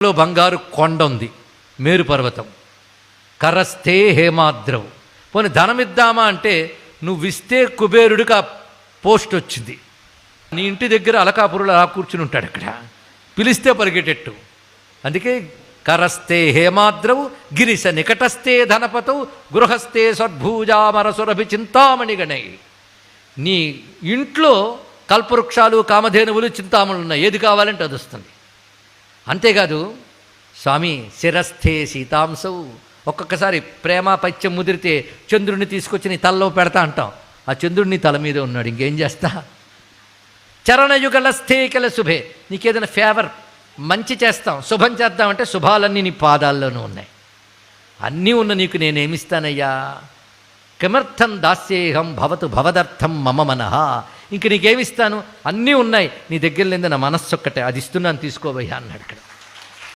లో బంగారు కొండ ఉంది, మేరు పర్వతం. కరస్తే హేమాద్రవు. పోనీ ధనమిద్దామా అంటే నువ్విస్తే కుబేరుడికి ఆ పోస్ట్ వచ్చింది. నీ ఇంటి దగ్గర అలకాపురులు అలా కూర్చుని ఉంటాడు, అక్కడ పిలిస్తే పరిగెట్టెట్టు. అందుకే కరస్తే హేమాద్రవు గిరిశ నికటస్థే ధనపతవు గృహస్థే సద్భూజామరసురభి చింతామణిగణై. నీ ఇంట్లో కల్పవృక్షాలు కామధేనువులు చింతామణులు ఉన్నాయి, ఏది కావాలంటే అది వస్తుంది. అంతేకాదు స్వామి శిరస్థే సీతాంశవు. ఒక్కొక్కసారి ప్రేమ పైత్యం ముదిరితే చంద్రుడిని తీసుకొచ్చి నీ తలలో పెడతా అంటాం, ఆ చంద్రుడిని తల మీద ఉన్నాడు, ఇంకేం చేస్తా. చరణయుగలస్థే కిల శుభే. నీకేదైనా ఫేవర్ మంచి చేస్తాం, శుభం చేద్దామంటే శుభాలన్నీ నీ పాదాల్లోనూ ఉన్నాయి. అన్నీ ఉన్న నీకు నేనేమిస్తానయ్యా. కిమర్థం దాస్యేహం భవతు భవదర్థం మమ మనః. ఇంక నీకేమిస్తాను, అన్నీ ఉన్నాయి నీ దగ్గర లేదు, నా మనస్సు ఒక్కటే, అది ఇస్తున్నాను తీసుకోవయ్యా అన్నాడు. ఇక్కడ